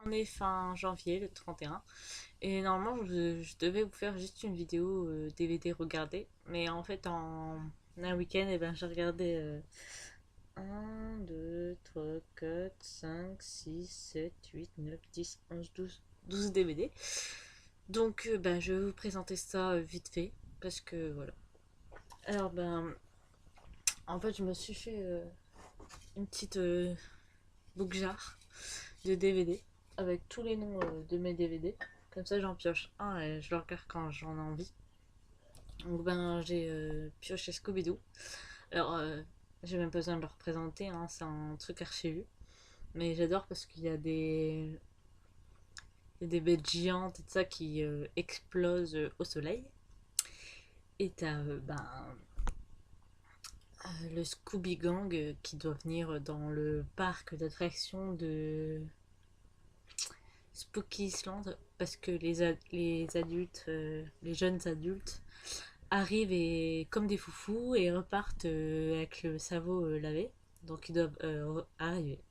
On est fin janvier, le 31. Et normalement, je devais vous faire juste une vidéo DVD regardée. Mais en fait, en un week-end, j'ai regardé 1, 2, 3, 4, 5, 6, 7, 8, 9, 10, 11, 12 DVD. Donc, je vais vous présenter ça vite fait. Parce que voilà. Alors, en fait, je me suis fait une petite book jar de DVD avec tous les noms de mes DVD. Comme ça, j'en pioche un et je le regarde quand j'en ai envie. Donc, j'ai pioché Scooby-Doo. Alors, j'ai même pas besoin de le représenter, hein, c'est un truc archi vu. Mais j'adore parce qu'il y a des bêtes géantes et tout ça qui explosent au soleil. Et t'as le Scooby Gang qui doit venir dans le parc d'attractions de Spooky Island parce que les adultes, les jeunes adultes arrivent et comme des foufous et repartent avec le cerveau lavé. Donc ils doivent arriver.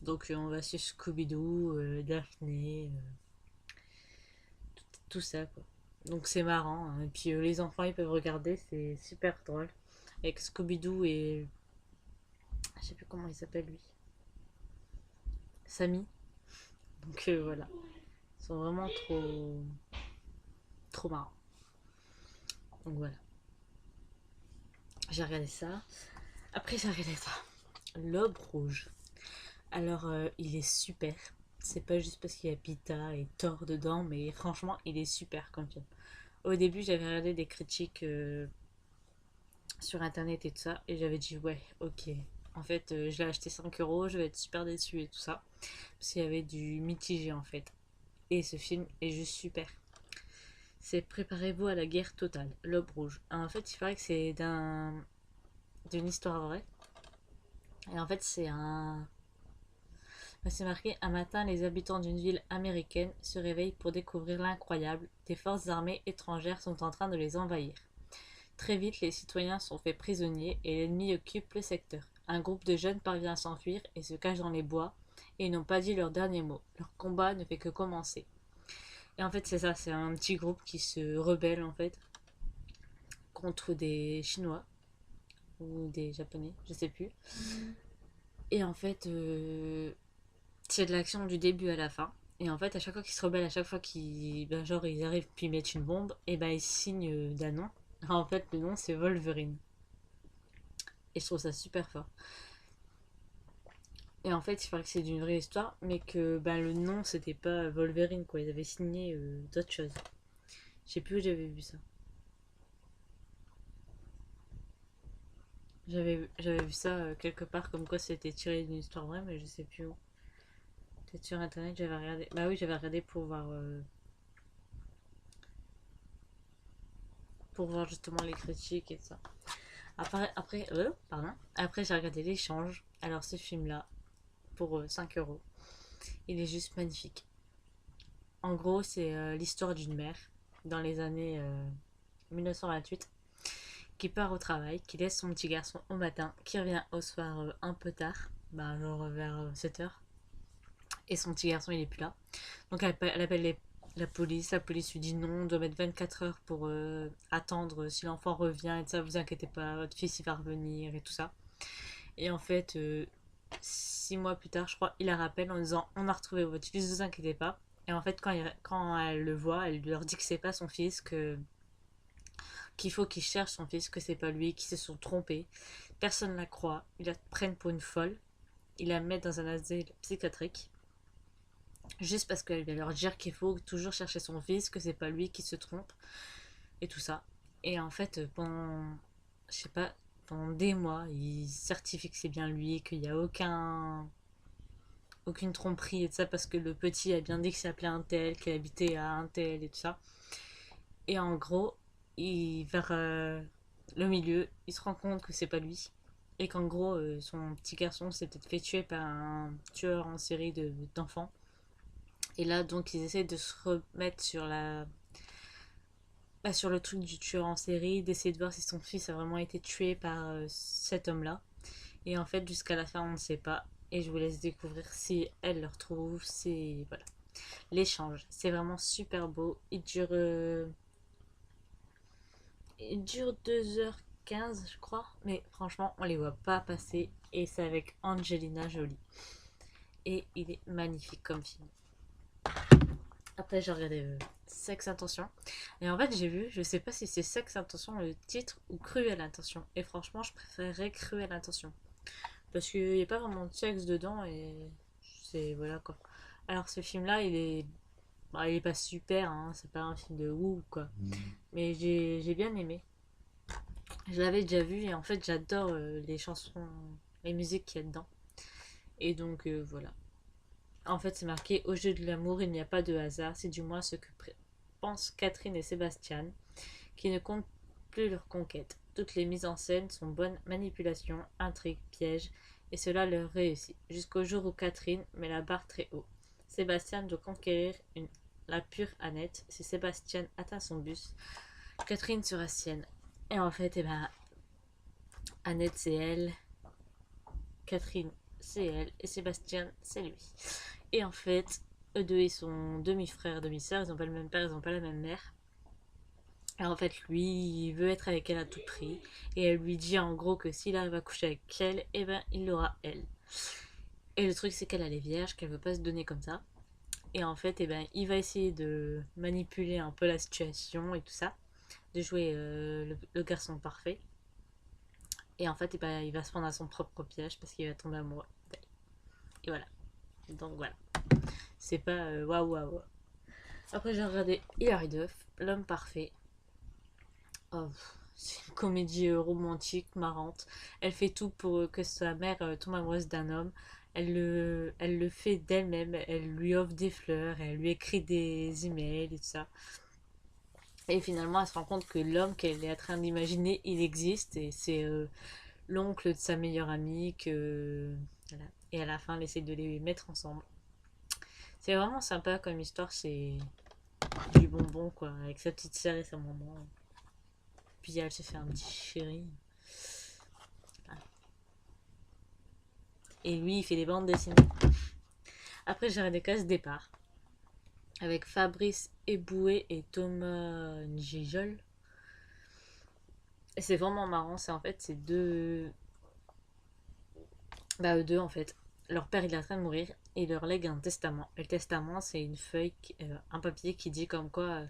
Donc on va sur Scooby-Doo, Daphné, tout ça quoi. Donc c'est marrant, hein. Et puis les enfants ils peuvent regarder, c'est super drôle. Avec Scooby-Doo et je sais plus comment il s'appelle lui. Samy. Donc voilà. Ils sont vraiment trop marrants. Donc voilà. J'ai regardé ça. Après j'ai regardé ça. L'Aube rouge. Alors, il est super. C'est pas juste parce qu'il y a Pita et Thor dedans, mais franchement, il est super comme film. Au début, j'avais regardé des critiques sur internet et tout ça, et j'avais dit, ouais, ok. En fait, je l'ai acheté 5 euros, je vais être super déçue et tout ça. Parce qu'il y avait du mitigé en fait. Et ce film est juste super. C'est Préparez-vous à la guerre totale, l'Aube rouge. En fait, il paraît que c'est d'une histoire vraie. Et en fait, c'est marqué un matin, les habitants d'une ville américaine se réveillent pour découvrir l'incroyable. Des forces armées étrangères sont en train de les envahir. Très vite, les citoyens sont faits prisonniers et l'ennemi occupe le secteur. Un groupe de jeunes parvient à s'enfuir et se cache dans les bois et ils n'ont pas dit leur dernier mot. Leur combat ne fait que commencer. Et en fait, c'est ça, c'est un petit groupe qui se rebelle en fait contre des Chinois ou des Japonais, je sais plus. Et en fait, c'est de l'action du début à la fin. Et en fait, à chaque fois qu'ils se rebellent, à chaque fois genre, ils arrivent puis ils mettent une bombe, et ils signent d'un nom. En fait, le nom c'est Wolverine. Et je trouve ça super fort. Et en fait, il paraît que c'est d'une vraie histoire, mais que le nom c'était pas Wolverine quoi. Ils avaient signé d'autres choses. Je sais plus où j'avais vu ça. J'avais vu ça quelque part comme quoi c'était tiré d'une histoire vraie, mais je sais plus où. Peut-être sur internet, j'avais regardé. Bah oui, j'avais regardé pour voir justement les critiques et tout ça. Après j'ai regardé l'échange. Alors ce film-là, pour 5 euros, il est juste magnifique. En gros, c'est l'histoire d'une mère dans les années 1928 qui part au travail, qui laisse son petit garçon au matin, qui revient au soir un peu tard, genre vers 7 heures. Et son petit garçon, il est plus là. Donc elle appelle la police lui dit non, on doit mettre 24 heures pour attendre si l'enfant revient et tout ça, vous inquiétez pas, votre fils il va revenir et tout ça. Et en fait, 6 mois plus tard, je crois, il la rappelle en disant on a retrouvé votre fils, vous inquiétez pas. Et en fait, quand elle le voit, elle leur dit que c'est pas son fils, qu'il faut qu'il cherche son fils, que c'est pas lui, qu'ils se sont trompés. Personne ne la croit, ils la prennent pour une folle, ils la mettent dans un asile psychiatrique. Juste parce qu'elle vient leur dire qu'il faut toujours chercher son fils, que c'est pas lui qui se trompe, et tout ça. Et en fait, je sais pas, pendant des mois, il certifie que c'est bien lui, qu'il n'y a aucune tromperie et tout ça, parce que le petit a bien dit qu'il s'appelait un tel, qu'il habitait à un tel et tout ça. Et en gros, vers le milieu, il se rend compte que c'est pas lui. Et qu'en gros, son petit garçon s'est peut-être fait tuer par un tueur en série d'enfants. Et là, donc, ils essaient de se remettre sur le truc du tueur en série, d'essayer de voir si son fils a vraiment été tué par cet homme-là. Et en fait, jusqu'à la fin, on ne sait pas. et je vous laisse découvrir si elle le retrouve. C'est voilà, l'échange. C'est vraiment super beau. Il dure 2h15 je crois, mais franchement, on les voit pas passer et c'est avec Angelina Jolie. Et il est magnifique comme film. Après, j'ai regardé Sex Intention. Et en fait, j'ai vu, je sais pas si c'est Sex Intention le titre ou Cruelle Intention. Et franchement, je préférerais Cruelle Intention. Parce qu'il n'y a pas vraiment de sexe dedans et c'est. Voilà quoi. Alors, ce film-là, il est pas super, hein, c'est pas un film de ouf quoi. Mais j'ai bien aimé. Je l'avais déjà vu et en fait, j'adore les chansons, les musiques qu'il y a dedans. Et donc, voilà. En fait, c'est marqué au jeu de l'amour, il n'y a pas de hasard. C'est du moins ce que pensent Catherine et Sébastien, qui ne comptent plus leur conquête. Toutes les mises en scène sont bonnes, manipulations, intrigues, pièges, et cela leur réussit. Jusqu'au jour où Catherine met la barre très haut. Sébastien doit conquérir la pure Annette. Si Sébastien atteint son but, Catherine sera sienne. Et en fait, Annette c'est elle, Catherine c'est elle, et Sébastien c'est lui. Et en fait, eux deux, ils sont demi-frères, demi-sœurs, ils n'ont pas le même père, ils n'ont pas la même mère. Et en fait, lui, il veut être avec elle à tout prix. Et elle lui dit en gros que s'il arrive à coucher avec elle, eh ben, il l'aura elle. Et le truc, c'est qu'elle est vierge, qu'elle veut pas se donner comme ça. Et en fait, eh ben, il va essayer de manipuler un peu la situation et tout ça. De jouer le garçon parfait. Et en fait, eh ben, il va se prendre à son propre piège parce qu'il va tomber amoureux d'elle. Et voilà. Donc voilà. C'est pas waouh waouh. Après, j'ai regardé Hilary Duff, L'homme parfait. Oh, c'est une comédie romantique, marrante. Elle fait tout pour que sa mère tombe amoureuse d'un homme. Elle le fait d'elle-même. Elle lui offre des fleurs, elle lui écrit des emails et tout ça. Et finalement, elle se rend compte que l'homme qu'elle est en train d'imaginer, il existe. Et c'est l'oncle de sa meilleure amie. Voilà. Et à la fin, elle essaie de les mettre ensemble. C'est vraiment sympa comme histoire. C'est du bonbon, quoi. Avec sa petite sœur et sa maman. Puis elle se fait un petit chéri. Et lui, il fait des bandes dessinées. Après, j'ai regardé Casse Départ. Avec Fabrice Eboué et Thomas Njijol. Et c'est vraiment marrant. C'est en fait, c'est deux. Bah, eux deux, en fait. Leur père, il est en train de mourir. Et il leur lègue un testament. Et le testament, c'est une feuille, un papier qui dit comme quoi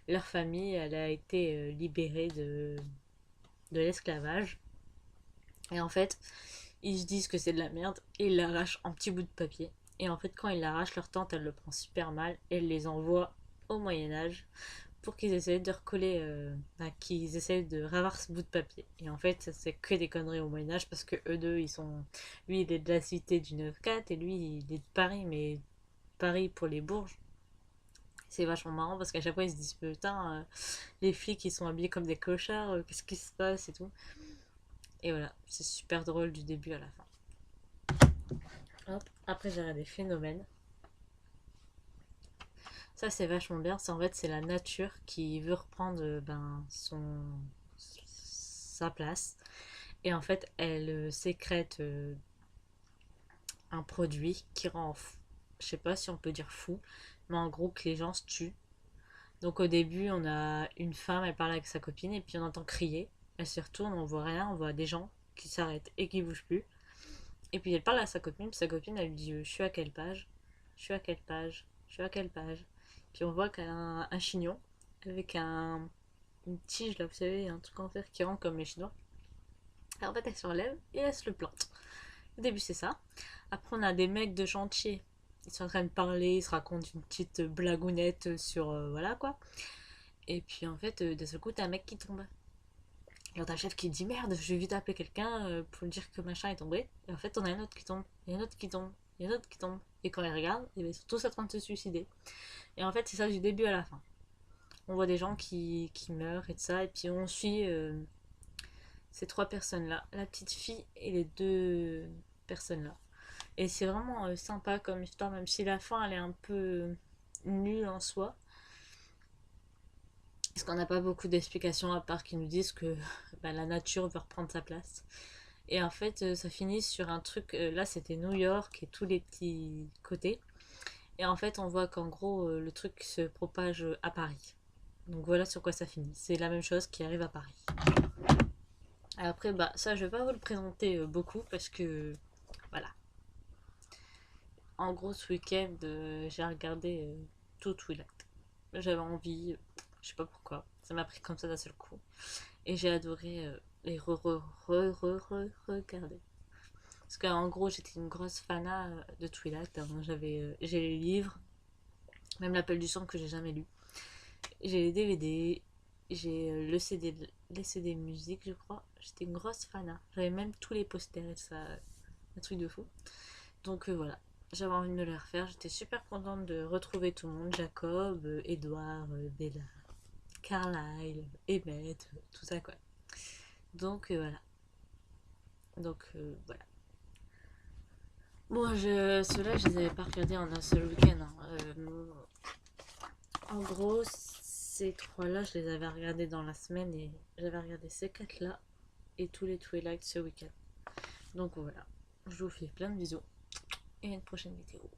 leur famille, elle a été libérée de l'esclavage. Et en fait, ils se disent que c'est de la merde et ils l'arrachent en petits bouts de papier. Et en fait, quand ils l'arrachent, leur tante, elle le prend super mal et elle les envoie au Moyen-Âge pour qu'ils essayent de recoller, qu'ils essayent de ravoir ce bout de papier. Et en fait, c'est que des conneries au Moyen-Âge parce que eux deux, ils sont. Lui, il est de la cité du 9-4 et lui, il est de Paris, mais Paris pour les Bourges. C'est vachement marrant parce qu'à chaque fois, ils se disent putain, les flics, ils sont habillés comme des clochards, qu'est-ce qui se passe et tout. Et voilà, c'est super drôle du début à la fin. Hop. Après, j'ai regardé Phénomène. Ça, c'est vachement bien. En fait, c'est la nature qui veut reprendre sa place. Et en fait, elle sécrète un produit qui rend, je sais pas si on peut dire fou, mais en gros que les gens se tuent. Donc au début, on a une femme, elle parle avec sa copine et puis on entend crier. Elle se retourne, on voit rien, on voit des gens qui s'arrêtent et qui bougent plus. Et puis elle parle à sa copine, puis sa copine elle lui dit je suis à quelle page? Je suis à quelle page? Je suis à quelle page? Puis on voit qu'elle a un chignon avec une tige là, vous savez, un truc en fer qui rentre comme les chinois. Et en fait elle s'enlève et elle se le plante. Au début c'est ça. Après on a des mecs de chantier. Ils sont en train de parler, ils se racontent une petite blagounette sur voilà quoi. Et puis en fait d'un seul coup t'as un mec qui tombe. Alors t'as le chef qui dit merde, je vais vite appeler quelqu'un pour lui dire que machin est tombé. Et en fait, on a un autre qui tombe, et un autre qui tombe, et un autre qui tombe. Et quand ils regardent, ils sont tous en train de se suicider. Et en fait, c'est ça du début à la fin. On voit des gens qui meurent et tout ça, et puis on suit ces trois personnes-là, la petite fille et les deux personnes-là. Et c'est vraiment sympa comme histoire, même si la fin elle est un peu nulle en soi. Parce qu'on n'a pas beaucoup d'explications à part qu'ils nous disent que la nature veut reprendre sa place. Et en fait, ça finit sur un truc. Là, c'était New York et tous les petits côtés. Et en fait, on voit qu'en gros, le truc se propage à Paris. Donc voilà sur quoi ça finit. C'est la même chose qui arrive à Paris. Après, bah, ça, je vais pas vous le présenter beaucoup parce que voilà. En gros, ce week-end, j'ai regardé tout Twilight. J'avais envie, je sais pas pourquoi. Ça m'a pris comme ça d'un seul coup. Et j'ai adoré les regarder. Parce qu'en gros, j'étais une grosse fana de Twilight, hein. J'ai les livres, même l'appel du sang que j'ai jamais lu. J'ai les DVD, j'ai les CD musique, je crois. J'étais une grosse fana. J'avais même tous les posters et ça, un truc de fou. Donc voilà, j'avais envie de me les refaire. J'étais super contente de retrouver tout le monde. Jacob, Edouard, Bella, Carlyle, Emmett, tout ça quoi. Donc voilà. Donc voilà. Bon, ceux-là, je les avais pas regardés en un seul week-end, hein. En gros, ces trois-là, je les avais regardés dans la semaine et j'avais regardé ces quatre-là et tous les Twilight ce week-end. Donc voilà, je vous fais plein de bisous et à une prochaine vidéo.